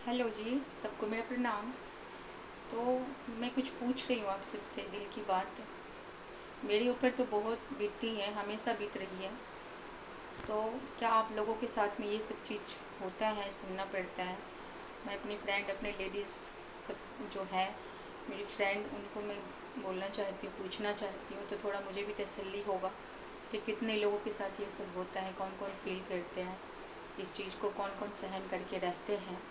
Hello जी, सबको मेरा प्रणाम। तो मैं कुछ पूछ रही हूँ आप सबसे दिल की बात। मेरे ऊपर तो बहुत बीतती है, हमेशा बीत रही है। तो क्या आप लोगों के साथ में ये सब चीज़ होता है, सुनना पड़ता है? मैं अपनी फ्रेंड, अपने लेडीज़ सब जो है मेरी फ्रेंड, उनको मैं बोलना चाहती हूँ, पूछना चाहती हूँ, तो थोड़ा मुझे भी तसल्ली होगा कि कितने लोगों के साथ ये सब होता है, कौन कौन फील करते हैं इस चीज़ को, कौन कौन सहन करके रहते हैं।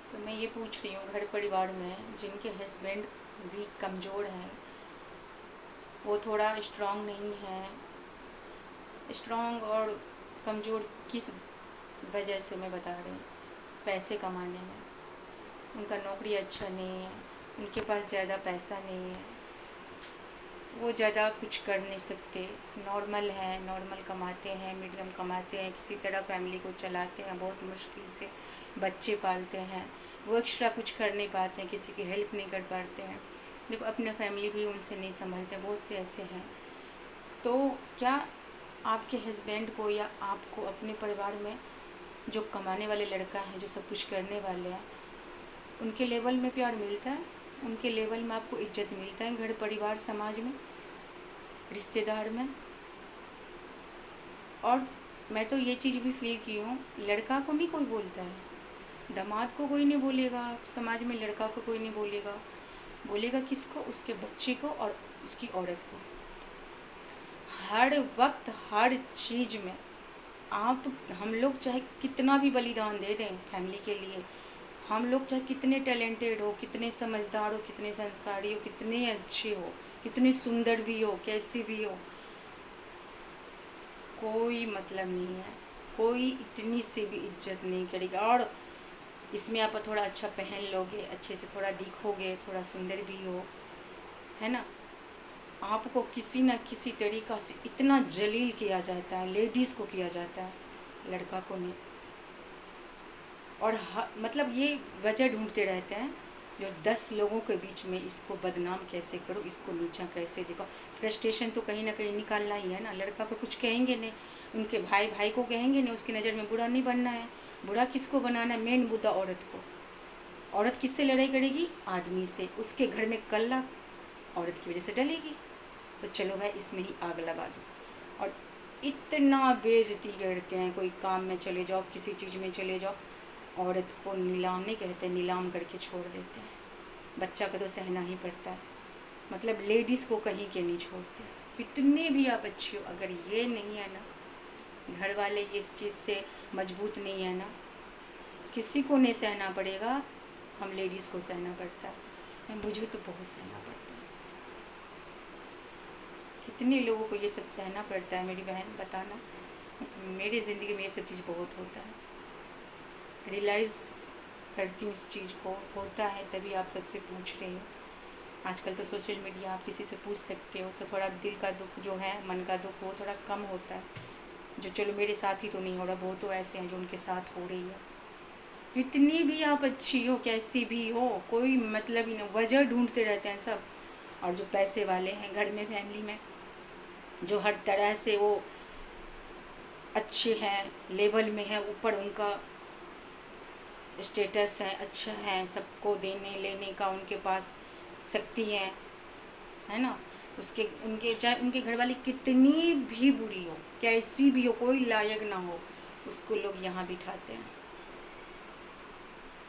तो मैं ये पूछ रही हूँ, घर परिवार में जिनके हस्बैंड भी कमज़ोर हैं, वो थोड़ा स्ट्रांग नहीं है, स्ट्रांग और कमज़ोर किस वजह से मैं बता रही हूँ? पैसे कमाने में। उनका नौकरी अच्छा नहीं है, उनके पास ज़्यादा पैसा नहीं है, वो ज़्यादा कुछ कर नहीं सकते, नॉर्मल हैं, नॉर्मल कमाते हैं, मीडियम कमाते हैं, किसी तरह फैमिली को चलाते हैं, बहुत मुश्किल से बच्चे पालते हैं। वो एक्स्ट्रा कुछ कर नहीं पाते हैं, किसी की हेल्प नहीं कर पाते हैं। देखो, अपने फैमिली भी उनसे नहीं संभलते, बहुत से ऐसे हैं। तो क्या आपके हस्बैंड को या आपको अपने परिवार में जो कमाने वाले लड़का है, जो सब कुछ करने वाले हैं, उनके लेवल में प्यार मिलता है? उनके लेवल में आपको इज्जत मिलता है घर परिवार समाज में, रिश्तेदार में? और मैं तो ये चीज़ भी फील की हूँ, लड़का को नहीं कोई बोलता है, दामाद को कोई नहीं बोलेगा, समाज में लड़का को कोई नहीं बोलेगा। बोलेगा किसको? उसके बच्चे को और उसकी औरत को। हर वक्त हर चीज़ में आप, हम लोग चाहे कितना भी बलिदान दे दें फैमिली के लिए, हम लोग चाहे कितने टैलेंटेड हो, कितने समझदार हो, कितने संस्कारी हो, कितने अच्छे हो, कितने सुंदर भी हो, कैसी भी हो, कोई मतलब नहीं है। कोई इतनी सी भी इज्जत नहीं करेगा। और इसमें आप थोड़ा अच्छा पहन लोगे, अच्छे से थोड़ा दिखोगे, थोड़ा सुंदर भी हो, है ना, आपको किसी न किसी तरीक़ा से इतना जलील किया जाता है, लेडीज़ को किया जाता है, लड़का को नहीं। और मतलब ये वजह ढूंढते रहते हैं जो 10 लोगों के बीच में इसको बदनाम कैसे करो, इसको नीचा कैसे दिखाओ। फ्रस्ट्रेशन तो कहीं ना कहीं निकालना ही है ना। लड़का को कुछ कहेंगे नहीं, उनके भाई भाई को कहेंगे नहीं, उसकी नज़र में बुरा नहीं बनना है। बुरा किसको बनाना है? मेन मुद्दा औरत को। औरत किससे लड़ाई करेगी? आदमी से। उसके घर में कल्ला औरत की वजह से डलेगी। तो चलो भाई, इसमें ही आग लगा दो। और इतना बेइज्जती करते हैं, कोई काम में चले जाओ, किसी चीज़ में चले जाओ, औरत को नीलाम नहीं कहते, नीलाम करके छोड़ देते हैं। बच्चा को तो सहना ही पड़ता है। मतलब लेडीज़ को कहीं के नहीं छोड़ते। कितने भी आप अच्छी हो, अगर ये नहीं है ना, घर वाले इस चीज़ से मजबूत नहीं है ना, किसी को नहीं सहना पड़ेगा, हम लेडीज़ को सहना पड़ता है। मुझे तो बहुत सहना पड़ता है। कितने लोगों को ये सब सहना पड़ता है मेरी बहन, बताना। मेरी ज़िंदगी में ये सब चीज़ बहुत होता है, रियलाइज़ करती हूँ इस चीज़ को। होता है तभी आप सबसे पूछ रही हूँ। आजकल तो सोशल मीडिया, आप किसी से पूछ सकते हो, तो थोड़ा दिल का दुख जो है, मन का दुख, वो थोड़ा कम होता है। जो चलो मेरे साथ ही तो नहीं हो रहा, बहुत तो ऐसे हैं जो उनके साथ हो रही है। कितनी भी आप अच्छी हो, कैसी भी हो, कोई मतलब ही नहीं, वजह ढूंढते रहते हैं सब। और जो पैसे वाले हैं घर में, फैमिली में, जो हर तरह से वो अच्छे हैं, लेवल में है, ऊपर उनका स्टेटस है, अच्छा है, सबको देने लेने का उनके पास शक्ति है ना। उसके उनके चाहे उनके घर वाली कितनी भी बुरी हो, कैसी भी हो, कोई लायक ना हो, उसको लोग यहाँ बिठाते हैं।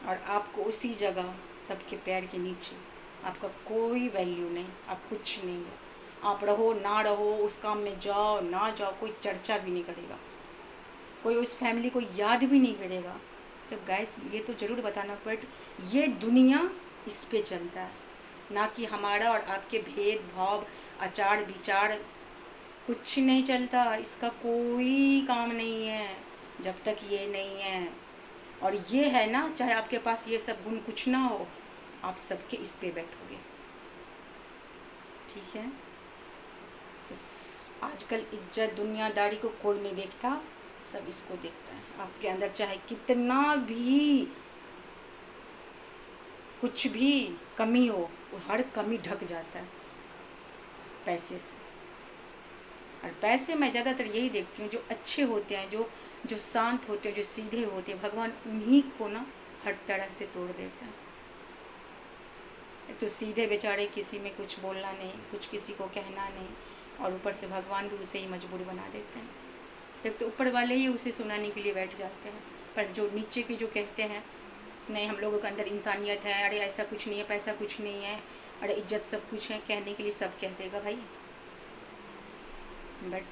और आपको उसी जगह, सबके पैर के नीचे, आपका कोई वैल्यू नहीं, आप कुछ नहीं हो। आप रहो ना रहो, उस काम में जाओ ना जाओ, कोई चर्चा भी नहीं करेगा, कोई उस फैमिली को याद भी नहीं करेगा। तो गैस, ये तो ज़रूर बताना, बट ये दुनिया इस पे चलता है, ना कि हमारा और आपके भेदभाव, आचार विचार, कुछ नहीं चलता। इसका कोई काम नहीं है जब तक ये नहीं है। और ये है ना, चाहे आपके पास ये सब गुण कुछ ना हो, आप सबके इस पे बैठोगे, ठीक है। तो आजकल इज्जत दुनियादारी को कोई नहीं देखता, सब इसको देखता है। आपके अंदर चाहे कितना भी कुछ भी कमी हो, वो हर कमी ढक जाता है पैसे से। और पैसे मैं ज़्यादातर यही देखती हूँ, जो अच्छे होते हैं, जो जो शांत होते हैं, जो सीधे होते हैं, भगवान उन्हीं को ना हर तरह से तोड़ देता है। तो सीधे बेचारे, किसी में कुछ बोलना नहीं, कुछ किसी को कहना नहीं, और ऊपर से भगवान भी उसे ही मजबूर बना देते हैं। तब तो ऊपर वाले ही उसे सुनाने के लिए बैठ जाते हैं, पर जो नीचे के जो कहते हैं नहीं हम लोगों के अंदर इंसानियत है, अरे ऐसा कुछ नहीं है, पैसा कुछ नहीं है, अरे इज्जत सब कुछ है, कहने के लिए सब कह देगा भाई, बट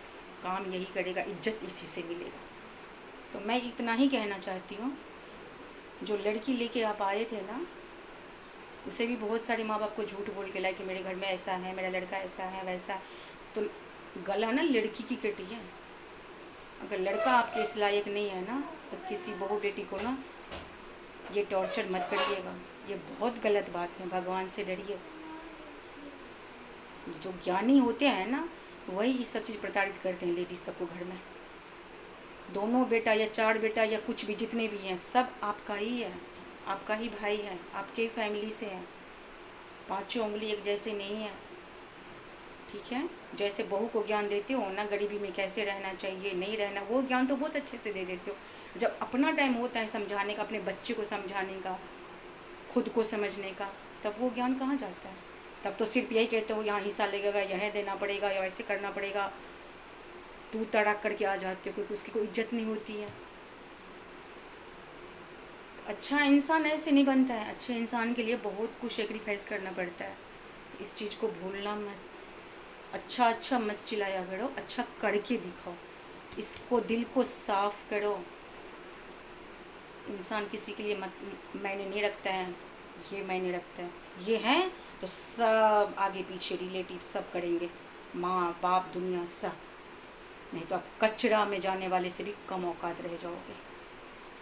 काम यही करेगा, इज्जत इसी से मिलेगा। तो मैं इतना ही कहना चाहती हूँ, जो लड़की लेके आप आए थे ना, उसे भी बहुत सारे माँ बाप को झूठ बोल के लाए थे, मेरे घर में ऐसा है, मेरा लड़का ऐसा है वैसा। तो गला ना लड़की की कटी है। अगर लड़का आपके इस लायक नहीं है ना, तो किसी बहू बेटी को ना ये टॉर्चर मत करिएगा, ये बहुत गलत बात है। भगवान से डरिए। जो ज्ञानी होते हैं ना, वही ये सब चीज़ प्रताड़ित करते हैं लेडीज सबको घर में। दोनों बेटा या चार बेटा या कुछ भी जितने भी हैं, सब आपका ही है, आपका ही भाई है, आपके ही फैमिली से है। पांचों उंगली एक जैसे नहीं है, ठीक है। जैसे बहू को ज्ञान देते हो ना, गरीबी में कैसे रहना चाहिए, नहीं रहना, वो ज्ञान तो बहुत अच्छे से दे देते हो। जब अपना टाइम होता है समझाने का, अपने बच्चे को समझाने का, खुद को समझने का, तब वो ज्ञान कहाँ जाता है। तब तो सिर्फ यही कहते हो यहाँ हिस्सा लगेगा, यह देना पड़ेगा, या ऐसे करना पड़ेगा, तू तड़ाक करके आ जाते हो, क्योंकि उसकी कोई इज्जत नहीं होती है। अच्छा इंसान ऐसे नहीं बनता है। अच्छे इंसान के लिए बहुत कुछ सेक्रीफाइस करना पड़ता है, तो इस चीज़ को भूलना मत। अच्छा अच्छा मत चिल्लाया करो, अच्छा करके दिखाओ, इसको दिल को साफ करो। इंसान किसी के लिए मायने नहीं रखता है, ये मायने रखता है। ये हैं तो सब आगे पीछे रिलेटिव सब करेंगे, माँ बाप दुनिया सब, नहीं तो आप कचरा में जाने वाले से भी कम औकात रह जाओगे,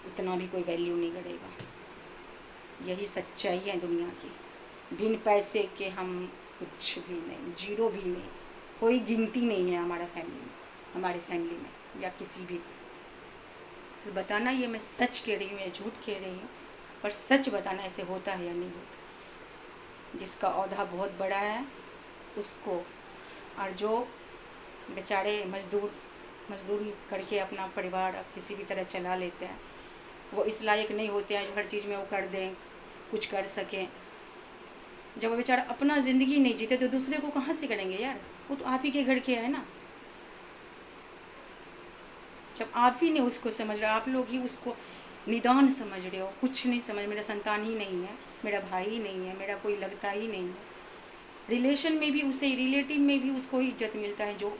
उतना भी कोई वैल्यू नहीं करेगा। यही सच्चाई है दुनिया की। बिन पैसे के हम कुछ भी नहीं, जीरो भी नहीं, कोई गिनती नहीं है हमारा फैमिली में, हमारे फैमिली में या किसी भी। तो बताना ये मैं सच कह रही हूँ या झूठ कह रही हूँ, पर सच बताना ऐसे होता है या नहीं होता। जिसका औहदा बहुत बड़ा है उसको, और जो बेचारे मजदूरी करके अपना परिवार किसी भी तरह चला लेते हैं, वो इस लायक नहीं होते हैं जो हर चीज़ में वो कर दें, कुछ कर सकें। जब वो बेचारा अपना ज़िंदगी नहीं जीते तो दूसरे को कहाँ से करेंगे यार। वो तो आप ही के घर के है ना। जब आप ही नहीं उसको समझ रहे, आप लोग ही उसको निदान समझ रहे हो, कुछ नहीं समझ, मेरा संतान ही नहीं है, मेरा भाई ही नहीं है, मेरा कोई लगता ही नहीं है। रिलेशन में भी उसे, रिलेटिव में भी उसको ही इज्जत मिलता है जो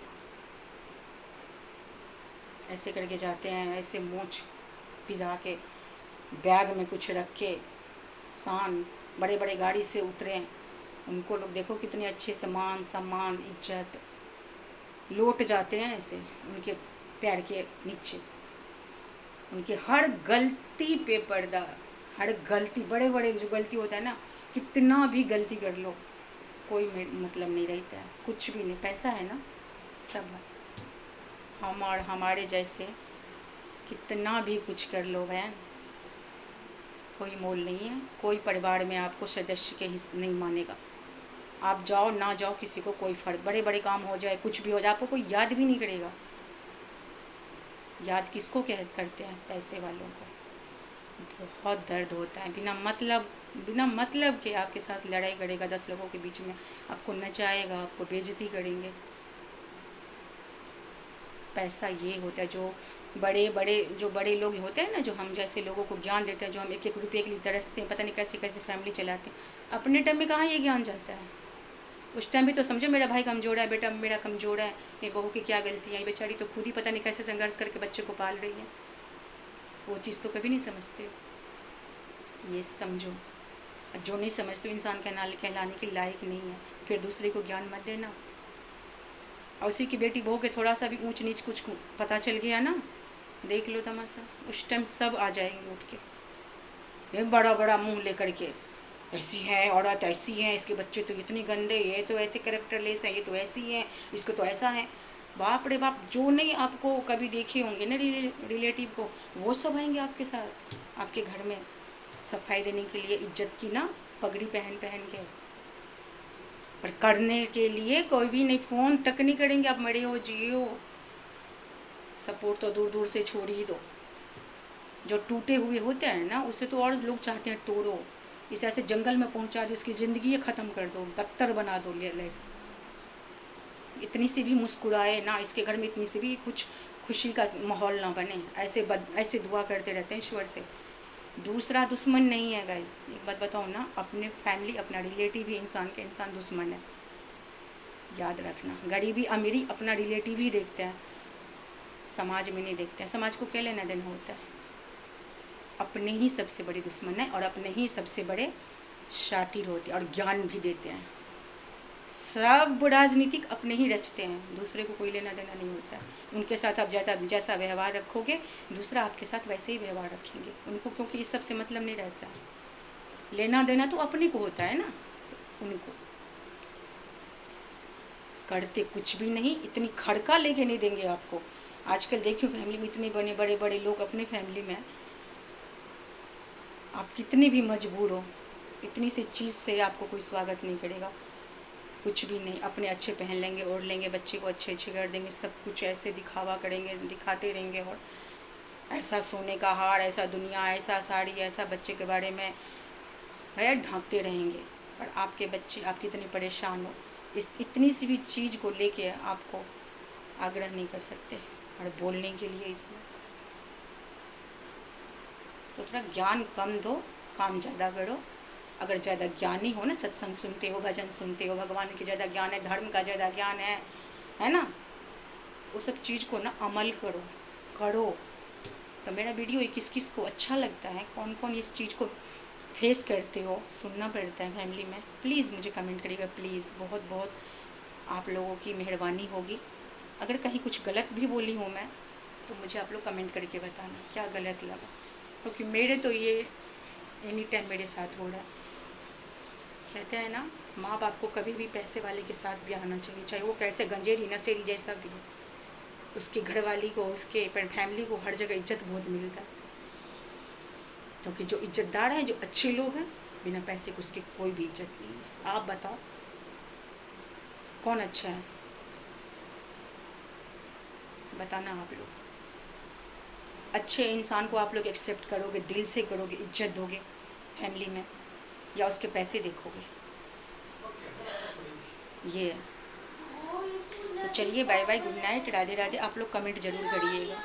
ऐसे करके जाते हैं, ऐसे मूंछ पिजा के, बैग में कुछ रख के, शान बड़े बड़े गाड़ी से उतरे, उनको लोग देखो कितने अच्छे से मान सम्मान इज्जत लौट जाते हैं ऐसे उनके पैर के नीचे। उनके हर गलती पे पर्दा, हर गलती, बड़े बड़े जो गलती होता है ना, कितना भी गलती कर लो कोई मतलब नहीं रहता है, कुछ भी नहीं। पैसा है ना, सब है। हमारे जैसे कितना भी कुछ कर लो बहन, कोई मोल नहीं है। कोई परिवार में आपको सदस्य के हिस्से नहीं मानेगा। आप जाओ ना जाओ, किसी को कोई फर्क, बड़े बड़े काम हो जाए, कुछ भी हो जाए, आपको कोई याद भी नहीं करेगा। याद किसको करते हैं? पैसे वालों को। बहुत दर्द होता है। बिना मतलब के आपके साथ लड़ाई करेगा 10 लोगों के बीच में, आपको नचाएगा, आपको बेइज्जती करेंगे। पैसा ये होता है, जो बड़े लोग होते हैं ना, जो हम जैसे लोगों को ज्ञान देते हैं, जो हम एक एक रुपये के लिए तरसते हैं, पता नहीं कैसे कैसे फैमिली चलाते हैं। अपने टाइम में कहाँ ये ज्ञान जाता है? उस टाइम भी तो समझो मेरा भाई कमज़ोर है, बेटा मेरा कमज़ोर है, ये बहू की क्या गलती है, ये बेचारी तो खुद ही पता नहीं कैसे संघर्ष करके बच्चे को पाल रही है। वो चीज़ तो कभी नहीं समझते। ये समझो, जो नहीं समझते इंसान कहलाने के लायक नहीं है। फिर दूसरे को ज्ञान मत देना। और उसी की बेटी बहू के थोड़ा सा भी ऊंच नीच कुछ पता चल गया ना, देख लो तमाशा। उस टाइम सब आ जाएंगे उठ के, एक बड़ा बड़ा मुंह लेकर के, ऐसी है औरत, ऐसी है, इसके बच्चे तो इतने गंदे, ये तो ऐसे कैरेक्टर लेस है, ये तो ऐसी है, इसको तो ऐसा है। बाप रे बाप, जो नहीं आपको कभी देखे होंगे ना रिलेटिव को, वो सब आएंगे आपके साथ, आपके घर में सफाई देने के लिए, इज्जत की ना पगड़ी पहन के। पर करने के लिए कोई भी नहीं, फ़ोन तक नहीं करेंगे। आप मरे हो जिए हो, सपोर्ट तो दूर दूर से छोड़ ही दो। जो टूटे हुए होते हैं ना, उसे तो और लोग चाहते हैं तोड़ो, इसे ऐसे जंगल में पहुंचा दो, इसकी ज़िंदगी ख़त्म कर दो, बदतर बना दो लाइफ। इतनी सी भी मुस्कुराए ना, इसके घर में इतनी सी भी कुछ खुशी का माहौल ना बने, ऐसे दुआ करते रहते हैं ईश्वर से। दूसरा दुश्मन नहीं है गाइस, एक बात बताओ ना, अपने फैमिली, अपना रिलेटिव ही इंसान के इंसान दुश्मन है, याद रखना। गरीबी अमीरी अपना रिलेटिव ही देखते हैं, समाज में नहीं देखते हैं। समाज को क्या लेना देना होता है? अपने ही सबसे बड़े दुश्मन है और अपने ही सबसे बड़े शातिर होते हैं और ज्ञान भी देते हैं। सब राजनीतिक अपने ही रचते हैं, दूसरे को कोई लेना देना नहीं होता है। उनके साथ आप जैसा व्यवहार रखोगे, दूसरा आपके साथ वैसे ही व्यवहार रखेंगे उनको, क्योंकि इस सब से मतलब नहीं रहता है। लेना देना तो अपने को होता है ना, तो उनको करते कुछ भी नहीं, इतनी खड़का लेके नहीं देंगे आपको। आजकल देखियो फैमिली में इतने बड़े बड़े लोग अपने फैमिली में, आप कितनी भी मजबूर हो, इतनी सी चीज़ से आपको कोई स्वागत नहीं करेगा, कुछ भी नहीं। अपने अच्छे पहन लेंगे, ओढ़ लेंगे, बच्चे को अच्छे कर देंगे, सब कुछ ऐसे दिखावा करेंगे, दिखाते रहेंगे, और ऐसा सोने का हार, ऐसा दुनिया, ऐसा साड़ी, ऐसा बच्चे के बारे में भैया ढांकते रहेंगे। और आपके बच्चे, आप कितने परेशान हो, इस इतनी सी भी चीज़ को लेके आपको आग्रह नहीं कर सकते, और बोलने के लिए इतना। तो थोड़ा ज्ञान कम दो, काम ज़्यादा करो। अगर ज़्यादा ज्ञानी हो ना, सत्संग सुनते हो, भजन सुनते हो, भगवान की ज़्यादा ज्ञान है, धर्म का ज़्यादा ज्ञान है ना, वो सब चीज़ को ना अमल करो। तो मेरा वीडियो किस किस को अच्छा लगता है, कौन कौन इस चीज़ को फेस करते हो, सुनना पड़ता है फैमिली में, प्लीज़ मुझे कमेंट करिएगा, प्लीज़। बहुत बहुत आप लोगों की मेहरबानी होगी। अगर कहीं कुछ गलत भी बोली हूँ मैं, तो मुझे आप लोग कमेंट करके बताना क्या गलत लगा, क्योंकि मेरे तो ये एनी टाइम मेरे साथ हो रहा है। कहते हैं ना, माँ बाप को कभी भी पैसे वाले के साथ ब्याहना चाहिए, चाहे वो कैसे गंजेरी नशेरी जैसा भी हो। उसकी घरवाली को, उसके फैमिली को हर जगह इज्जत बहुत मिलता है, क्योंकि जो इज्जतदार हैं, जो अच्छे लोग हैं, बिना पैसे के उसकी कोई भी इज्जत नहीं है। आप बताओ कौन अच्छा है, बताना आप लोग। अच्छे इंसान को आप लोग एक्सेप्ट करोगे, दिल से करोगे, इज्जत दोगे फैमिली में, या उसके पैसे देखोगे? ये है। तो चलिए, bye bye, good night, Radhe Radhe. आप लोग कमेंट ज़रूर करिएगा।